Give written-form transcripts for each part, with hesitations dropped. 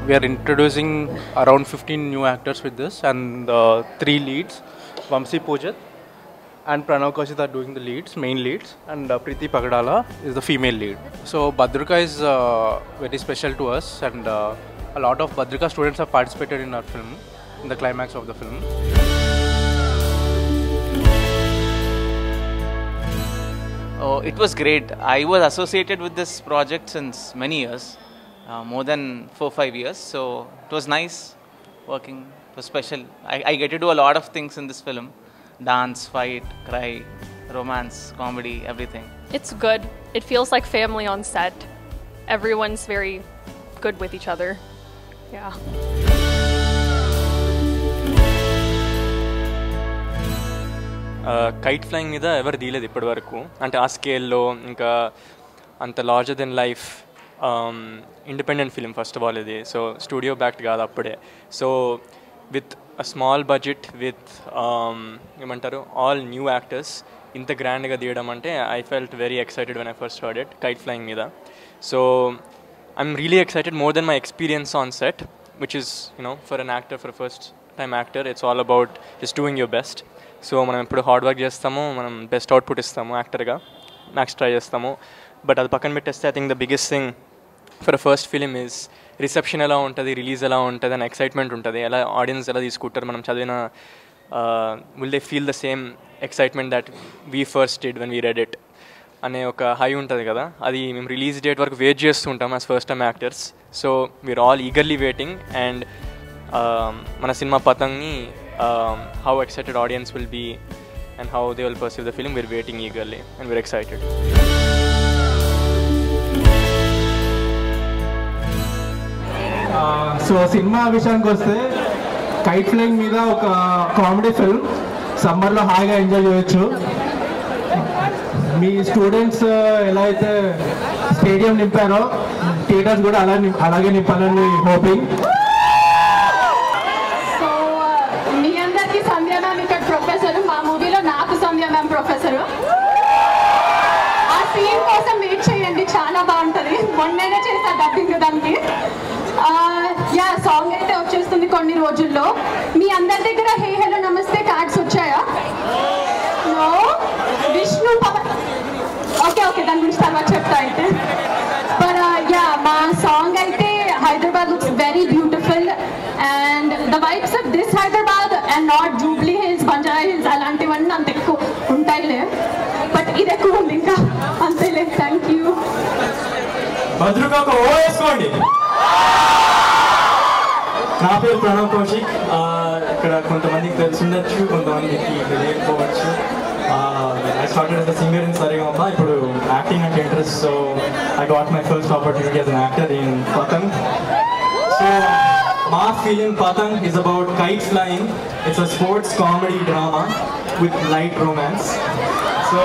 we are introducing around 15 new actors with this, and 3 leads. Vamsi Pujat and Pranav Kaushik are doing the leads, main leads, and Preeti Pagadala is the female lead. So Bhadrika is very special to us, and a lot of Bhadrika students have participated in our film, in the climax of the film. Oh, it was great. I was associated with this project since many years, more than 4-5 years. So it was nice working. It was special. I get to do a lot of things in this film: dance, fight, cry, romance, comedy, everything. It's good. It feels like family on set. Everyone's very good with each other. Yeah. Kite flying మీద ఎవరు తీయలేదు ఇప్పటి వరకు, అంటే ఆ స్కేల్లో ఇంకా అంత larger than life independent film first of all ఇది. సో స్టూడియో బ్యాక్డ్ కాదు అప్పుడే. So with a small budget with ఏమంటారు ఆల్ న్యూ యాక్టర్స్ ఇంత గ్రాండ్గా తీయడం అంటే I felt very excited when I first heard it, kite flying మీద. So I'm really excited more than my experience on set, which is for an actor, for first time actor, it's all about just doing your best. So మనం ఎప్పుడు hard work చేస్తాము, మనం best output ఇస్తాము యాక్టర్గా, max try చేస్తాము. But అది పక్కన పెట్టేస్తే I think the biggest thing for first film is reception ఎలా ఉంటుంది, రిలీజ్ ఎలా ఉంటుంది అని ఎక్సైట్మెంట్ ఉంటుంది. ఎలా ఆడియన్స్ ఎలా తీసుకుంటారు, మనం చదివిన will they feel the same excitement that we first did when we read it అనే ఒక హై ఉంటుంది కదా, అది మేము రిలీజ్ డేట్ వరకు వెయిట్ చేస్తూ ఉంటాం as first time actors. So we are all eagerly waiting, and మన సినిమా పతంగ్ని how excited audience will be and how they will perceive the film, we're waiting eagerly and we're excited. So cinema విషయానికి వస్తే kite flying మీద ఒక comedy film, సమ్మర్లో హాయిగా enjoy చేయొచ్చు. మీ students ఎలా అయితే స్టేడియం నింపారో థియేటర్స్ కూడా అలాగే నింపాలని హోపింగ్. మా మూవీలో నాకు సంధ్య మ్యామ్ ప్రొఫెసరు. ఆ సీన్ కోసం వెయిట్ చేయండి, చాలా బాగుంటుంది. మొన్ననే చేసా డబ్బింగ్ దానికి. యా, సాంగ్ అయితే వచ్చేస్తుంది కొన్ని రోజుల్లో. మీ అందరి దగ్గర హే హలో నమస్తే కార్డ్స్ వచ్చాయా? నో. విష్ణు ఓకే ఓకే, దాని గురించి తర్వాత చెప్తా అయితే. బట్ యా, మా సాంగ్ అయితే Hyderabad looks very beautiful, and the vibes of this Hyderabad and not Jubilee hills, Banjara hills అలాంటివన్నీ అంత ఎక్కువ ఉంటాయిలే, బట్ ఇది ఎక్కువ ఉంది ఇంకా అంతేలే. Thank you. భద్రగా ఒక ఓ వేసుకోండి. నా పేరు ప్రణవ్ కౌశిక్. ఇక్కడ కొంతమందికి తెలుసుండొచ్చు, కొంతమందికి తెలియకపోవచ్చు. I started as a singer in Saregama. ఇప్పుడు యాక్టింగ్ అంటే interest, so I got my first opportunity as an actor in Patang. So మా film Patang is about kite flying. It's a sports comedy drama with light romance. So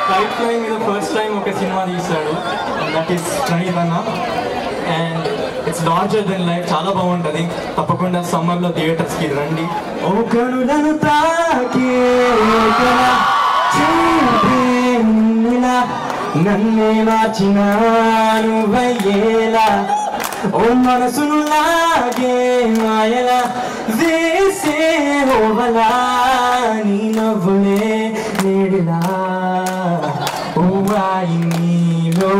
kite flying is the first time ఒక cinema తీశాడు, that is Pranith Anna, and it's larger than life. చాలా బాగుంటుంది. తప్పకుండా సమ్మర్లో థియేటర్స్కి రండి. ఓ కనులను తాకే నన్నే మార్చినాను వయ్యేలా, ఓ మనసును లాగే మాయలా వేసే ఓవలా, నీ నవ్వులే నేడిలా, ఓ వాయి నీలో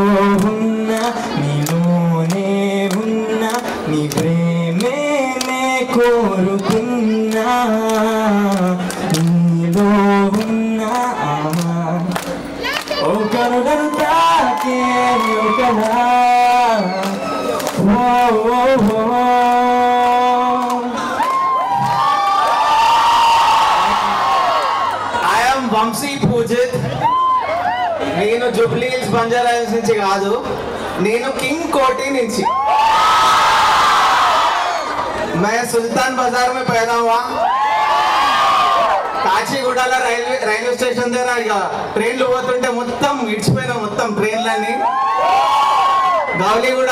ఉన్న, నీలోనే ఉన్న, నీ ప్రేమే నే కోరుకున్నా, నీలో ఉన్న ఓ కనులను తాకే ఒకలా. I am Vamsi Pujat. నేను జూబ్లీ హిల్స్ బంజారా హిల్స్ నుంచి కాదు, నేను కింగ్ కోటి నుంచి. मैं सुल्तान बाजार में पैदा हुआ. కాచిగూడలో రైల్వే స్టేషన్ దగ్గర ఇక ట్రైన్లు పోతుంటే మొత్తం విడిచిపోయిన మొత్తం ట్రైన్లన్నీ. గౌలీగూడ,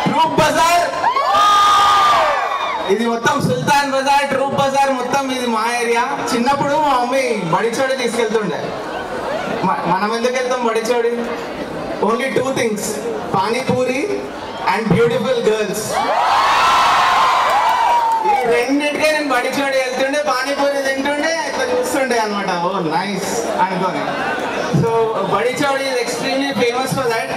ట్రూప్ బజార్, ఇది మొత్తం సుల్తాన్ బజార్, ట్రూప్ బజార్ మొత్తం ఇది మా ఏరియా. చిన్నప్పుడు మా మమ్మీ బడిచోడి తీసుకెళ్తుండే. మనం ఎందుకు వెళ్తాం Badichowdi? Only 2 things, panipuri and beautiful girls. ఈ రెండింటికే నేను బడిచోడి వెళ్తుండే, పానీపూరి తింటుండే, ఇట్లా చూస్తుండే అనమాట. ఓ నైస్ అనుకోని. So Badichowdi is extremely famous for that.